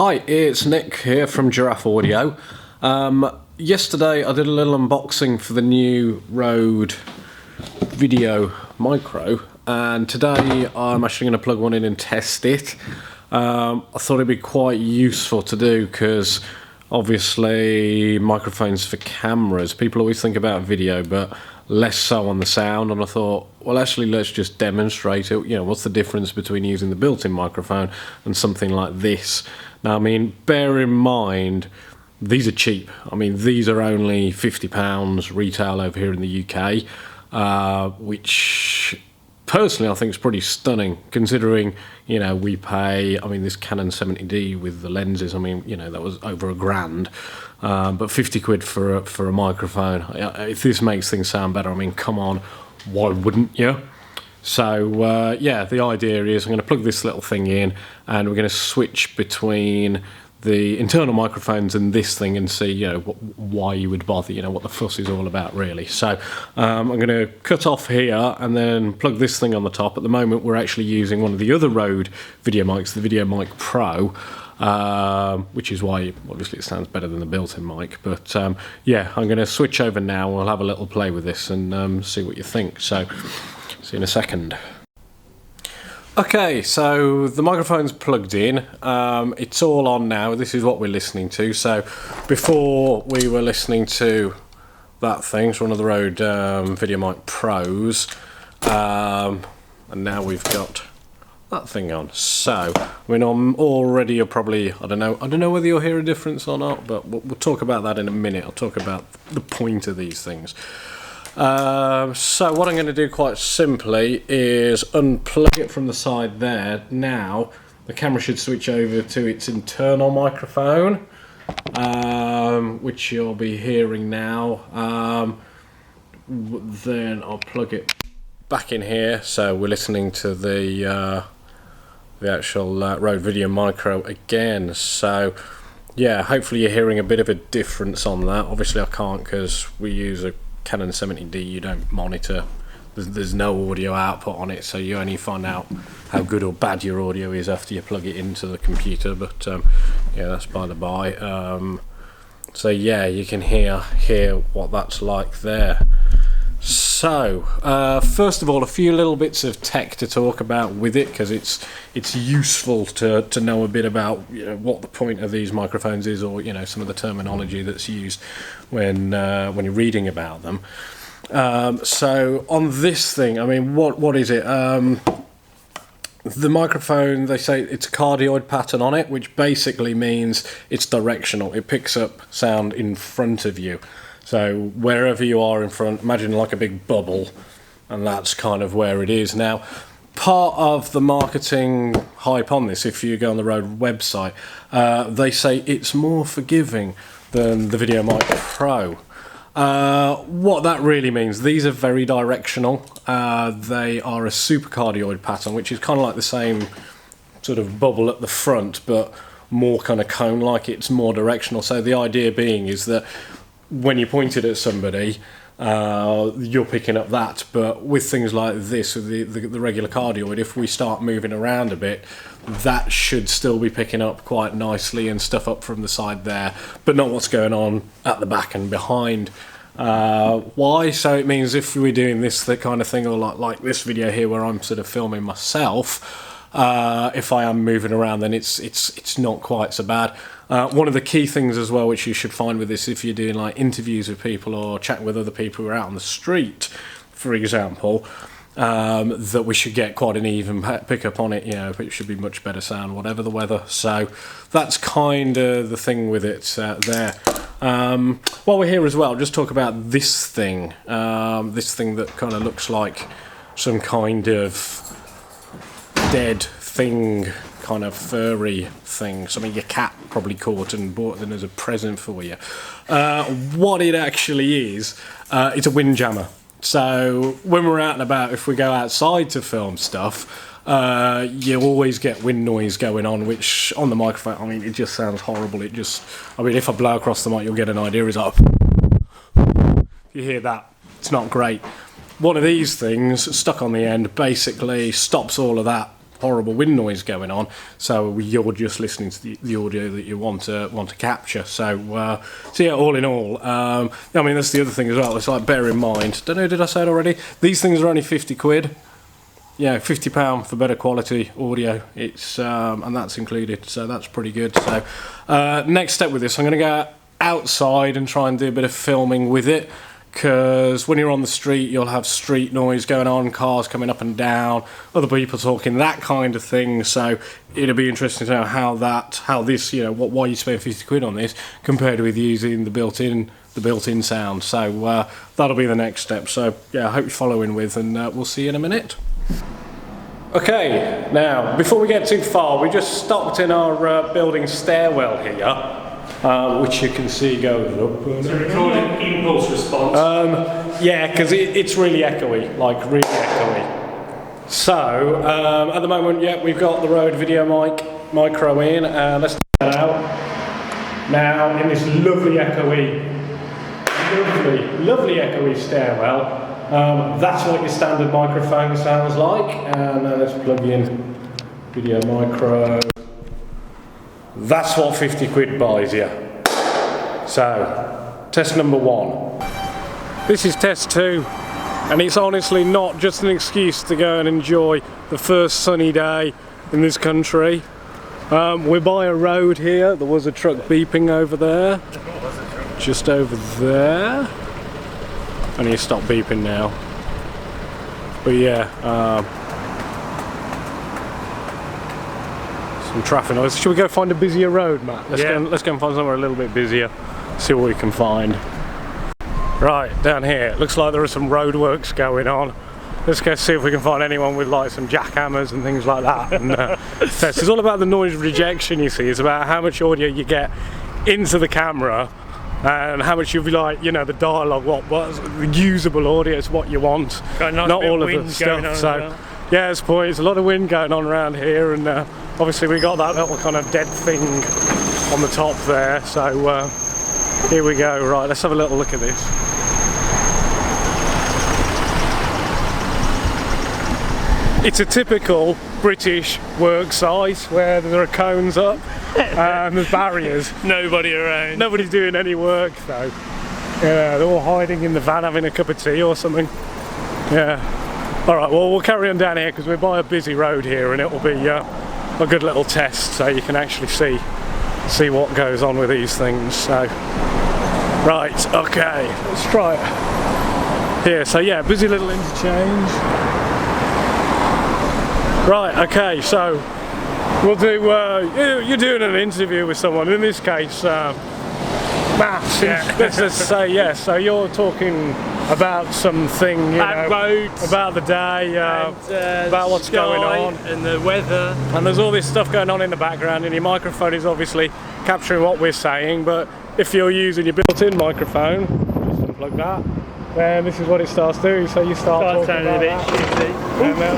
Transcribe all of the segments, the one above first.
Hi, it's Nick here from Giraffe Audio. Yesterday I did a little unboxing for the new Rode VideoMicro, and today I'm actually going to plug one in and test it. I thought it'd be quite useful to do because obviously microphones for cameras, people always think about video but less so on the sound, and I thought, well, actually let's just demonstrate it. You know, what's the difference between using the built-in microphone and something like this? Now, I mean, bear in mind these are cheap. I mean, these are only £50 retail over here in the UK, which personally I think is pretty stunning, considering, you know, we pay, I mean, this Canon 70D with the lenses, I mean, you know, that was over £1,000, but 50 quid for a microphone. If this makes things sound better, I mean, come on, why wouldn't you? So yeah, the idea is I'm going to plug this little thing in and we're going to switch between the internal microphones and this thing and see, you know, why you would bother, you know, what the fuss is all about really. So I'm going to cut off here and then plug this thing on the top. At the moment we're actually using one of the other Rode video mics, the VideoMic Pro, which is why obviously it sounds better than the built-in mic. But yeah, I'm going to switch over now. We'll have a little play with this and see what you think. So see you in a second. Okay, so the microphone's plugged in, it's all on now. This is what we're listening to. So before we were listening to that thing, it's one of the Rode VideoMic Pros, and now we've got that thing on. So I mean, I'm already, you're probably, I don't know whether you'll hear a difference or not, but we'll talk about that in a minute. I'll talk about the point of these things. So what I'm going to do quite simply is unplug it from the side there. Now the camera should switch over to its internal microphone, which you'll be hearing now. Then I'll plug it back in here, so we're listening to the actual Rode VideoMicro again. So yeah, hopefully you're hearing a bit of a difference on that. Obviously I can't because we use a Canon 70D, you don't monitor, there's no audio output on it, so you only find out how good or bad your audio is after you plug it into the computer. But yeah, that's by the by. So yeah, you can hear what that's like there. So first of all, a few little bits of tech to talk about with it, because it's useful to know a bit about, you know, what the point of these microphones is, or, you know, some of the terminology that's used when you're reading about them. So on this thing, I mean, what is it? The microphone, they say it's a cardioid pattern on it, which basically means it's directional. It picks up sound in front of you. So wherever you are in front, imagine like a big bubble, and that's kind of where it is. Now, part of the marketing hype on this, if you go on the Rode website, they say it's more forgiving than the VideoMic Pro. What that really means, these are very directional. They are a supercardioid pattern, which is kind of like the same sort of bubble at the front, but more kind of cone-like. It's more directional. So the idea being is that when you point it at somebody, you're picking up that. But with things like this, with the regular cardioid, if we start moving around a bit, that should still be picking up quite nicely and stuff up from the side there, but not what's going on at the back and behind. Why? So it means if we're doing this kind of thing, or like this video here where I'm sort of filming myself, if I am moving around, then it's not quite so bad. One of the key things as well, which you should find with this, if you're doing like interviews with people or chatting with other people who are out on the street, for example, that we should get quite an even pickup on it. You know, it should be much better sound, whatever the weather. So that's kind of the thing with it there. While we're here as well, just talk about this thing that kind of looks like some kind of dead thing, kind of furry thing, something your cat probably caught and bought them as a present for you. What it actually is, it's a windjammer. So when we're out and about, if we go outside to film stuff, you always get wind noise going on, which on the microphone, I mean, it just sounds horrible. It just, I mean, if I blow across the mic, you'll get an idea. It's like, you hear that, it's not great. One of these things stuck on the end basically stops all of that horrible wind noise going on, so you're just listening to the audio that you want to capture. So yeah, all in all, I mean, that's the other thing as well. It's like, bear in mind, don't know, did I say it already? These things are only 50 quid. Yeah, £50 for better quality audio. It's and that's included, so that's pretty good. So next step with this, I'm going to go outside and try and do a bit of filming with it, because when you're on the street, you'll have street noise going on, cars coming up and down, other people talking, that kind of thing. So it'll be interesting to know how this, you know, why you spend 50 quid on this compared with using the built-in sound. So that'll be the next step. So yeah, I hope you're following with, and we'll see you in a minute. Okay, now before we get too far, we just stopped in our building stairwell here, which you can see goes up. So recording impulse response. Yeah, because it's really echoey, like really echoey. So at the moment, yeah, we've got the Rode VideoMicro in. Let's take that out. Now in this lovely echoey stairwell. That's what your standard microphone sounds like, and let's plug in VideoMicro. That's what 50 quid buys you. So, test number 1. This is test 2, and it's honestly not just an excuse to go and enjoy the first sunny day in this country. We're by a road here. There was a truck beeping over there, just over there. I need to stop beeping now. But yeah, some traffic noise. Should we go find a busier road, Matt? Let's go and find somewhere a little bit busier. See what we can find. Right, down here, it looks like there are some roadworks going on. Let's go see if we can find anyone with like some jackhammers and things like that. And test. It's all about the noise rejection, you see. It's about how much audio you get into the camera, and how much you'll be like, you know, the dialogue, what's the usable audio is what you want, got a nice not bit all of of wind the stuff. going on So as well. yeah, it's a lot of wind going on around here, and obviously we got that little kind of dead thing on the top there. So here we go. Right, let's have a little look at this. It's a typical British work site where there are cones up and there's barriers. Nobody around. Nobody's doing any work though. Yeah, they're all hiding in the van having a cup of tea or something. Yeah. Alright, well, we'll carry on down here because we're by a busy road here, and it'll be a good little test so you can actually see what goes on with these things. So, right, okay, let's try it. Here, so yeah, busy little interchange. Right, okay, so we'll do, you're doing an interview with someone, in this case, Matt, Yeah. let's just say, yeah, so you're talking about something, you know, roads, about the day, about what's going on. and the weather. And there's all this stuff going on in the background, and your microphone is obviously capturing what we're saying, but if you're using your built-in microphone, just unplug that, then this is what it starts doing, so you start talking Sounding about a bit that. shitty. And that.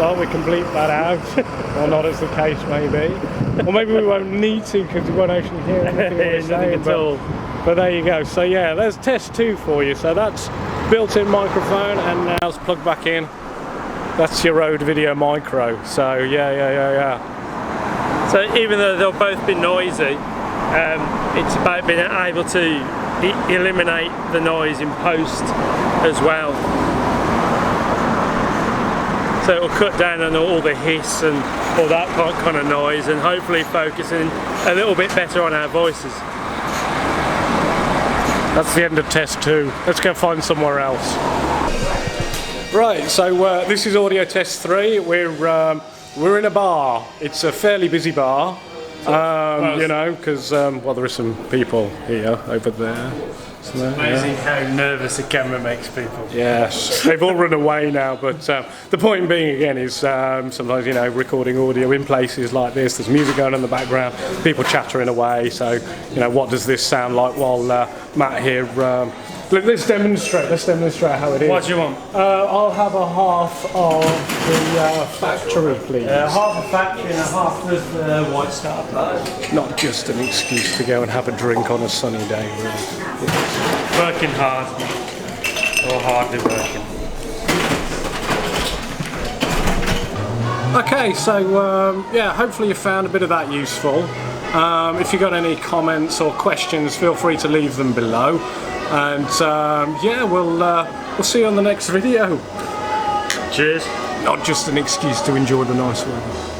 Well, we can bleep that out, or not, as the case may be. Or maybe we won't need to because we won't actually hear anything we're saying. But there you go. So yeah, there's test 2 for you. So that's built-in microphone, and now it's plugged back in. That's your Rode VideoMicro. So yeah. So even though they'll both be noisy, it's about being able to eliminate the noise in post as well. So it'll cut down on all the hiss and all that kind of noise, and hopefully focusing a little bit better on our voices. That's the end of test 2. Let's go find somewhere else. Right, so this is audio test 3. We're in a bar. It's a fairly busy bar. You know, because well, there are some people here, over there. Amazing how nervous a camera makes people. Yes, they've all run away now, but the point being again is sometimes, you know, recording audio in places like this, there's music going on in the background, people chattering away, so, you know, what does this sound like while Matt here, let's demonstrate how it is. What do you want? I'll have a half of the factory, please. Half a factory and a half of the White Star Plus. Not just an excuse to go and have a drink on a sunny day, really. Working hard, or hardly working. Okay, so yeah, hopefully you found a bit of that useful. If you've got any comments or questions, feel free to leave them below. And yeah, we'll see you on the next video. Cheers. Not just an excuse to enjoy the nice weather.